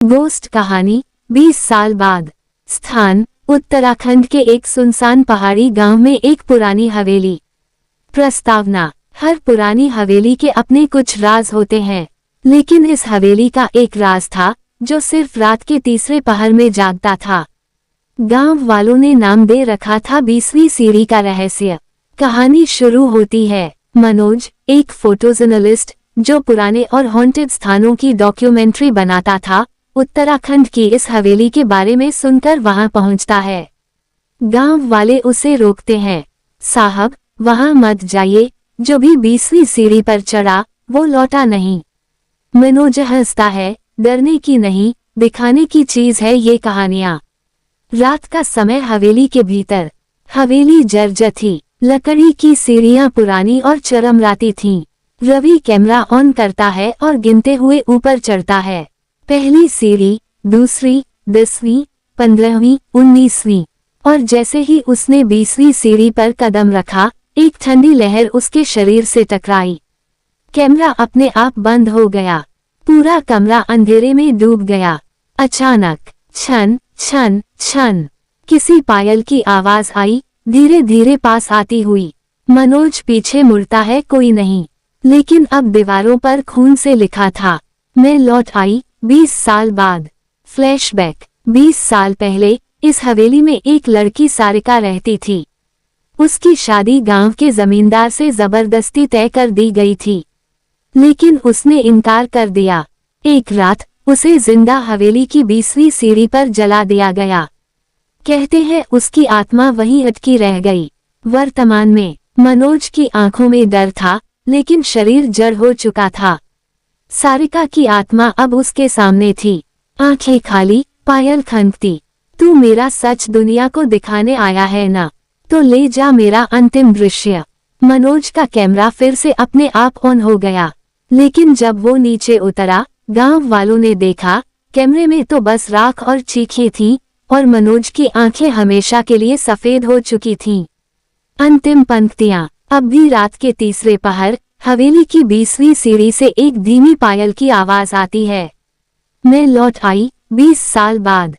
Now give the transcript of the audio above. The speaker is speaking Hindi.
गोस्ट कहानी 20 साल बाद। स्थान उत्तराखंड के एक सुनसान पहाड़ी गांव में एक पुरानी हवेली। प्रस्तावना। हर पुरानी हवेली के अपने कुछ राज होते हैं, लेकिन इस हवेली का एक राज था जो सिर्फ रात के तीसरे पहर में जागता था। गांव वालों ने नाम दे रखा था 20वीं सीढ़ी का रहस्य। कहानी शुरू होती है। मनोज, एक फोटो जर्नलिस्ट जो पुराने और हॉन्टेड स्थानों की डॉक्यूमेंट्री बनाता था, उत्तराखंड की इस हवेली के बारे में सुनकर वहां पहुंचता है। गांव वाले उसे रोकते हैं। साहब, वहां मत जाइए, जो भी 20वीं सीढ़ी पर चढ़ा वो लौटा नहीं। मनोज हंसता है, डरने की नहीं, दिखाने की चीज है ये कहानियां। रात का समय हवेली के भीतर। हवेली जर्जर थी, लकड़ी की सीढ़ियां पुरानी और चरमराती थीं। रवि कैमरा ऑन करता है और गिनते हुए ऊपर चढ़ता है। पहली सीढ़ी, दूसरी, 10वीं, 15वीं, 19वीं, और जैसे ही उसने 20वीं सीढ़ी पर कदम रखा, एक ठंडी लहर उसके शरीर से टकराई। कैमरा अपने आप बंद हो गया। पूरा कमरा अंधेरे में डूब गया। अचानक छन छन छन किसी पायल की आवाज आई, धीरे धीरे पास आती हुई। मनोज पीछे मुड़ता है, कोई नहीं, लेकिन अब दीवारों पर खून से लिखा था, मैं लौट आई 20 साल बाद। फ्लैशबैक। 20 साल पहले इस हवेली में एक लड़की सारिका रहती थी। उसकी शादी गांव के जमींदार से जबरदस्ती तय कर दी गई थी, लेकिन उसने इनकार कर दिया। एक रात उसे जिंदा हवेली की 20वीं सीढ़ी पर जला दिया गया। कहते हैं उसकी आत्मा वहीं अटकी रह गई। वर्तमान में मनोज की आंखों में डर था, लेकिन शरीर जड़ हो चुका था। सारिका की आत्मा अब उसके सामने थी, आंखें खाली, पायल खनकती। तू मेरा सच दुनिया को दिखाने आया है ना, तो ले जा मेरा अंतिम दृश्य। मनोज का कैमरा फिर से अपने आप ऑन हो गया, लेकिन जब वो नीचे उतरा, गांव वालों ने देखा कैमरे में तो बस राख और चीखें थीं, और मनोज की आंखें हमेशा के लिए सफेद हो चुकी थीं। अंतिम पंक्तियां। अब भी रात के तीसरे पहर, हवेली की 20वीं सीढ़ी से एक धीमी पायल की आवाज आती है, मैं लौट आई 20 साल बाद।